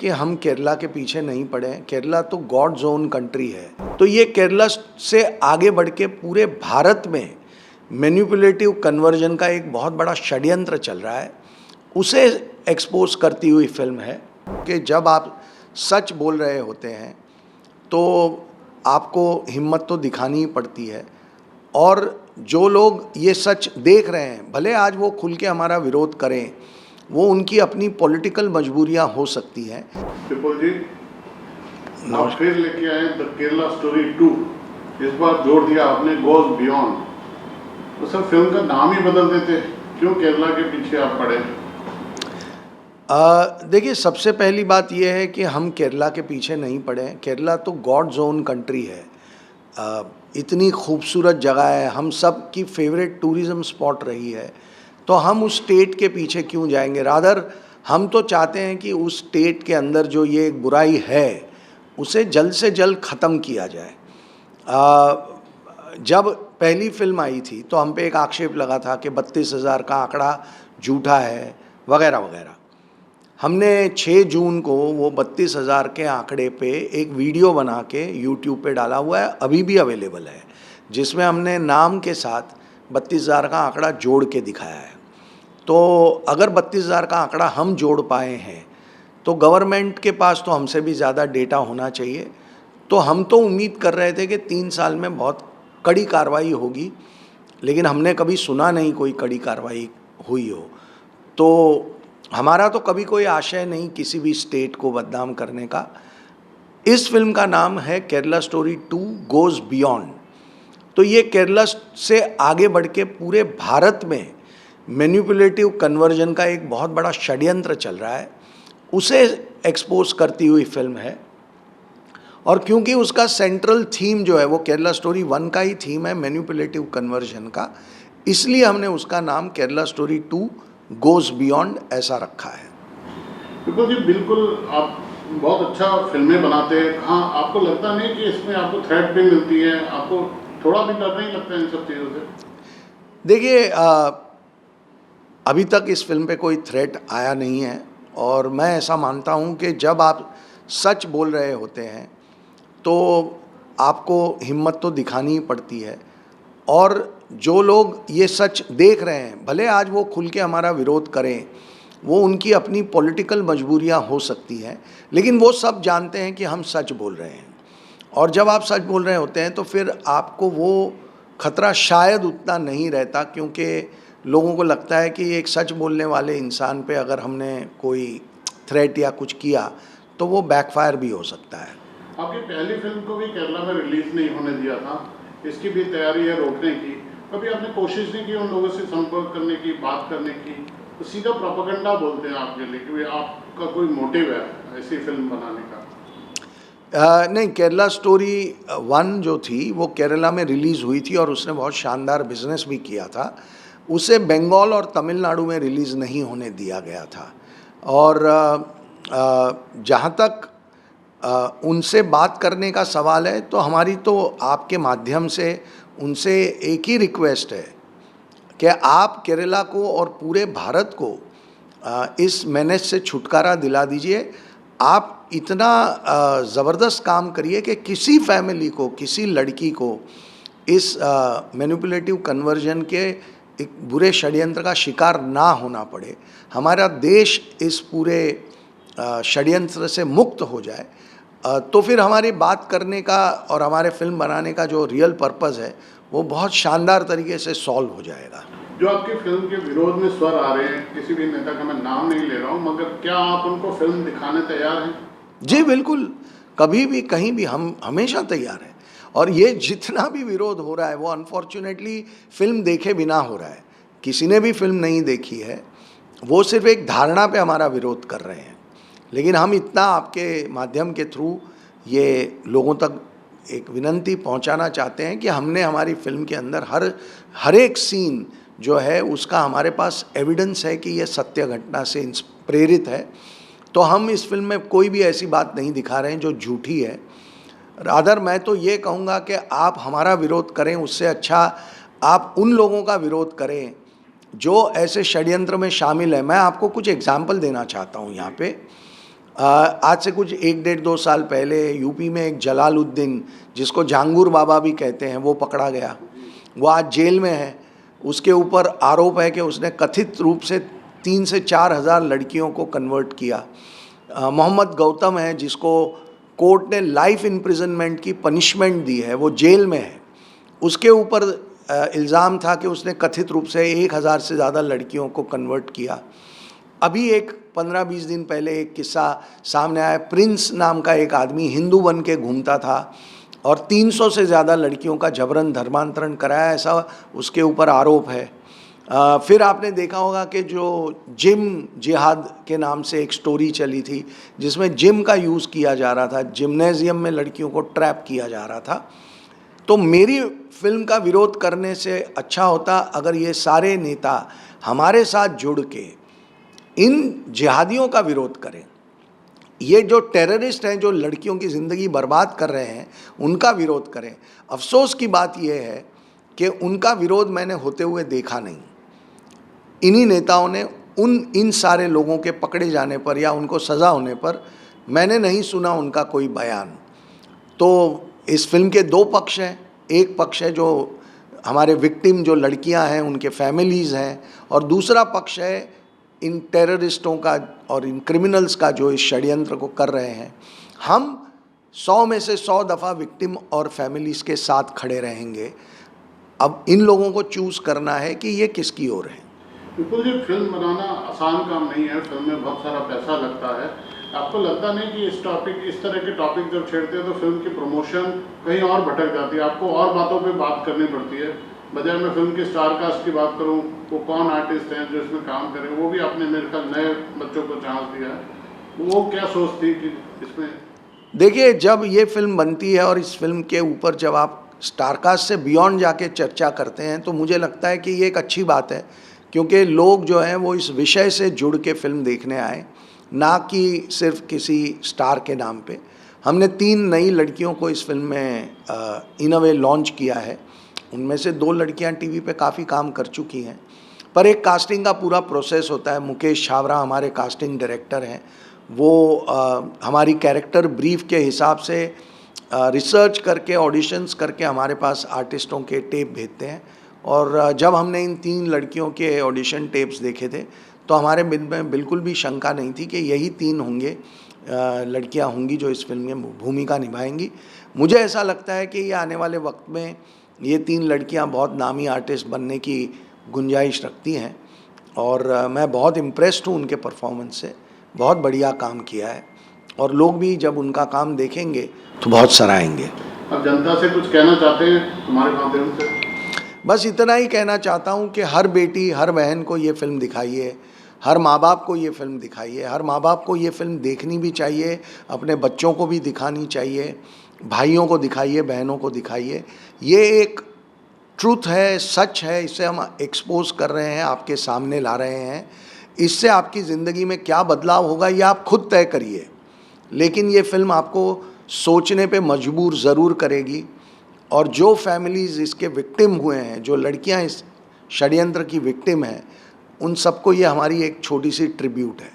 कि हम केरला के पीछे नहीं पड़े हैं। केरला तो गॉड ओन कंट्री है। तो ये केरला से आगे बढ़ के पूरे भारत में मैनिपुलेटिव कन्वर्जन का एक बहुत बड़ा षड्यंत्र चल रहा है, उसे एक्सपोज करती हुई फिल्म है कि जब आप सच बोल रहे होते हैं तो आपको हिम्मत तो दिखानी ही पड़ती है। और जो लोग ये सच देख रहे हैं, भले आज वो खुल के हमारा विरोध करें, वो उनकी अपनी पॉलिटिकल मजबूरियां हो सकती हैं। विपुल जी, आप फिर लेके आए द केरला स्टोरी 2। इस बार जोड़ दिया आपने गोज बियॉन्ड। तो सर फिल्म का नाम ही बदल देते, क्यों केरला के पीछे आप पड़े? देखिए, सबसे पहली बात यह है कि हम केरला के पीछे नहीं पड़े हैं। केरला तो गॉड ओन कंट्री है। इतनी खूबसूरत जगह है, हम सब की फेवरेट टूरिज़्म स्पॉट रही है, तो हम उस स्टेट के पीछे क्यों जाएंगे। रादर हम तो चाहते हैं कि उस स्टेट के अंदर जो ये बुराई है उसे जल्द से जल्द ख़त्म किया जाए। जब पहली फिल्म आई थी तो हम पे एक आक्षेप लगा था कि 32,000 का आंकड़ा झूठा है वगैरह वगैरह। हमने 6 जून को वो 32,000 के आंकड़े पे एक वीडियो बना के यूट्यूब पे डाला हुआ है, अभी भी अवेलेबल है, जिसमें हमने नाम के साथ 32,000 का आंकड़ा जोड़ के दिखाया है। तो अगर 32,000 का आंकड़ा हम जोड़ पाए हैं तो गवर्नमेंट के पास तो हमसे भी ज़्यादा डेटा होना चाहिए। तो हम तो उम्मीद कर रहे थे कि 3 साल में बहुत कड़ी कार्रवाई होगी, लेकिन हमने कभी सुना नहीं कोई कड़ी कार्रवाई हुई हो। तो हमारा तो कभी कोई आशय नहीं किसी भी स्टेट को बदनाम करने का। इस फिल्म का नाम है केरला स्टोरी 2 गोज बियॉन्ड। तो ये केरला से आगे बढ़ के पूरे भारत में मैनिपुलेटिव कन्वर्जन का एक बहुत बड़ा षड्यंत्र चल रहा है, उसे एक्सपोज करती हुई फिल्म है। और क्योंकि उसका सेंट्रल थीम जो है वो केरला स्टोरी 1 का ही थीम है, मैनिपुलेटिव कन्वर्जन का, इसलिए हमने उसका नाम केरला स्टोरी 2 गोज बियॉन्ड ऐसा रखा है। विपुल जी, बिल्कुल आप बहुत अच्छा फिल्में बनाते हैं। हाँ, आपको लगता नहीं कि इसमें आपको थ्रेट भी मिलती है? आपको थोड़ा भी डर नहीं लगता इन सब चीज़ों से? देखिए, अभी तक इस फिल्म पे कोई थ्रेट आया नहीं है, और मैं ऐसा मानता हूँ कि जब आप सच बोल रहे होते हैं तो आपको हिम्मत तो दिखानी ही पड़ती है। और जो लोग ये सच देख रहे हैं, भले आज वो खुल के हमारा विरोध करें, वो उनकी अपनी पॉलिटिकल मजबूरियां हो सकती हैं, लेकिन वो सब जानते हैं कि हम सच बोल रहे हैं। और जब आप सच बोल रहे होते हैं तो फिर आपको वो खतरा शायद उतना नहीं रहता, क्योंकि लोगों को लगता है कि एक सच बोलने वाले इंसान पे अगर हमने कोई थ्रेट या कुछ किया तो वो बैकफायर भी हो सकता है। आपकी पहली फिल्म को भी केरला में रिलीज नहीं होने दिया था, इसकी भी तैयारी है रोकने की। कभी आपने कोशिश नहीं की उन लोगों से संपर्क करने की, बात करने की? तो सीधा प्रोपेगेंडा बोलते हैं आपके लिए कि आपका कोई मोटिव है ऐसी फिल्म बनाने का? नहीं, केरला स्टोरी 1 जो थी वो केरला में रिलीज़ हुई थी और उसने बहुत शानदार बिजनेस भी किया था। उसे बंगाल और तमिलनाडु में रिलीज़ नहीं होने दिया गया था। और जहाँ तक उनसे बात करने का सवाल है, तो हमारी तो आपके माध्यम से उनसे एक ही रिक्वेस्ट है कि आप केरला को और पूरे भारत को इस मेनेस से छुटकारा दिला दीजिए। आप इतना ज़बरदस्त काम करिए कि किसी फैमिली को, किसी लड़की को इस मैनिपुलेटिव कन्वर्जन के एक बुरे षड्यंत्र का शिकार ना होना पड़े। हमारा देश इस पूरे षड्यंत्र से मुक्त हो जाए, तो फिर हमारी बात करने का और हमारे फिल्म बनाने का जो रियल पर्पज़ है वो बहुत शानदार तरीके से सॉल्व हो जाएगा। जो आपकी फिल्म के विरोध में स्वर आ रहे हैं, किसी भी नेता का मैं नाम नहीं ले रहा हूँ, मगर क्या आप उनको फिल्म दिखाने तैयार हैं? जी बिल्कुल, कभी भी कहीं भी हम हमेशा तैयार हैं। और ये जितना भी विरोध हो रहा है वो अनफॉर्चुनेटली फिल्म देखे बिना हो रहा है। किसी ने भी फिल्म नहीं देखी है, वो सिर्फ एक धारणा पे हमारा विरोध कर रहे हैं। लेकिन हम इतना आपके माध्यम के थ्रू ये लोगों तक एक विनंती पहुंचाना चाहते हैं कि हमने हमारी फिल्म के अंदर हर एक सीन जो है उसका हमारे पास एविडेंस है कि ये सत्य घटना से प्रेरित है। तो हम इस फिल्म में कोई भी ऐसी बात नहीं दिखा रहे हैं जो झूठी है। रादर मैं तो ये कहूँगा कि आप हमारा विरोध करें, उससे अच्छा आप उन लोगों का विरोध करें जो ऐसे षड्यंत्र में शामिल है। मैं आपको कुछ एग्जाम्पल देना चाहता हूँ यहाँ पे। आज से कुछ 1-1.5-2 साल पहले यूपी में एक जलालुद्दीन, जिसको जांगूर बाबा भी कहते हैं, वो पकड़ा गया। वो आज जेल में है। उसके ऊपर आरोप है कि उसने कथित रूप से 3 से 4 हज़ार लड़कियों को कन्वर्ट किया। मोहम्मद गौतम है, जिसको कोर्ट ने लाइफ इम्प्रिजनमेंट की पनिशमेंट दी है, वो जेल में है। उसके ऊपर इल्ज़ाम था कि उसने कथित रूप से 1000 से ज़्यादा लड़कियों को कन्वर्ट किया। अभी एक 15-20 दिन पहले एक किस्सा सामने आया। प्रिंस नाम का एक आदमी हिंदू बन के घूमता था और 300 से ज़्यादा लड़कियों का जबरन धर्मांतरण कराया, ऐसा उसके ऊपर आरोप है। फिर आपने देखा होगा कि जो जिम जिहाद के नाम से एक स्टोरी चली थी, जिसमें जिम का यूज़ किया जा रहा था, जिम्नेजियम में लड़कियों को ट्रैप किया जा रहा था। तो मेरी फिल्म का विरोध करने से अच्छा होता अगर ये सारे नेता हमारे साथ जुड़ के इन जिहादियों का विरोध करें। ये जो टेररिस्ट हैं, जो लड़कियों की ज़िंदगी बर्बाद कर रहे हैं, उनका विरोध करें। अफसोस की बात यह है कि उनका विरोध मैंने होते हुए देखा नहीं। इन्हीं नेताओं ने इन सारे लोगों के पकड़े जाने पर या उनको सज़ा होने पर मैंने नहीं सुना उनका कोई बयान। तो इस फिल्म के 2 पक्ष हैं। एक पक्ष है जो हमारे विक्टिम जो लड़कियां हैं, उनके फैमिलीज़ हैं, और दूसरा पक्ष है इन टेररिस्टों का और इन क्रिमिनल्स का जो इस षड्यंत्र को कर रहे हैं। हम 100 में से 100 दफ़ा विक्टिम और फैमिलीज़ के साथ खड़े रहेंगे। अब इन लोगों को चूज़ करना है कि ये किसकी ओर है। बिल्कुल जी, फिल्म बनाना आसान काम नहीं है। फिल्म में बहुत सारा पैसा लगता है। आपको लगता नहीं कि इस तरह के टॉपिक जब छेड़ते हैं तो फिल्म की प्रमोशन कहीं और भटक जाती है, आपको और बातों पे बात करनी पड़ती है? बजाय मैं फिल्म के स्टार कास्ट की बात करूं, वो कौन आर्टिस्ट हैं जो इसमें काम करें, वो भी आपने मेरे ख्याल नए बच्चों को चांस दिया है। वो क्या सोच थी कि इसमें? देखिए, जब ये फिल्म बनती है और इस फिल्म के ऊपर जब आप स्टारकास्ट से बियॉन्ड जाके चर्चा करते हैं, तो मुझे लगता है कि ये एक अच्छी बात है, क्योंकि लोग जो हैं वो इस विषय से जुड़ के फिल्म देखने आए, ना कि सिर्फ किसी स्टार के नाम पे। हमने 3 नई लड़कियों को इस फिल्म में इन अ वे लॉन्च किया है। उनमें से 2 लड़कियां टीवी पे काफ़ी काम कर चुकी हैं, पर एक कास्टिंग का पूरा प्रोसेस होता है। मुकेश छावरा हमारे कास्टिंग डायरेक्टर हैं। वो हमारी कैरेक्टर ब्रीफ के हिसाब से रिसर्च करके, ऑडिशंस करके हमारे पास आर्टिस्टों के टेप भेजते हैं। और जब हमने इन 3 लड़कियों के ऑडिशन टेप्स देखे थे, तो हमारे मन में बिल्कुल भी शंका नहीं थी कि यही 3 होंगे लड़कियां होंगी जो इस फिल्म में भूमिका निभाएंगी। मुझे ऐसा लगता है कि ये आने वाले वक्त में ये 3 लड़कियां बहुत नामी आर्टिस्ट बनने की गुंजाइश रखती हैं, और मैं बहुत इम्प्रेस्ड हूँ उनके परफॉर्मेंस से। बहुत बढ़िया काम किया है, और लोग भी जब उनका काम देखेंगे तो बहुत सराहेंगे। अब जनता से कुछ कहना चाहते हैं हमारे माध्यम से? बस इतना ही कहना चाहता हूँ कि हर बेटी, हर बहन को ये फिल्म दिखाइए, हर माँ बाप को ये फिल्म दिखाइए। हर माँ बाप को ये फिल्म देखनी भी चाहिए, अपने बच्चों को भी दिखानी चाहिए, भाइयों को दिखाइए, बहनों को दिखाइए। ये एक ट्रूथ है, सच है, इसे हम एक्सपोज कर रहे हैं, आपके सामने ला रहे हैं। इससे आपकी ज़िंदगी में क्या बदलाव होगा ये आप खुद तय करिए, लेकिन ये फिल्म आपको सोचने पे मजबूर ज़रूर करेगी। और जो फैमिलीज़ इसके विक्टिम हुए हैं, जो लड़कियां इस षड्यंत्र की विक्टिम हैं, उन सबको ये हमारी एक छोटी सी ट्रिब्यूट है।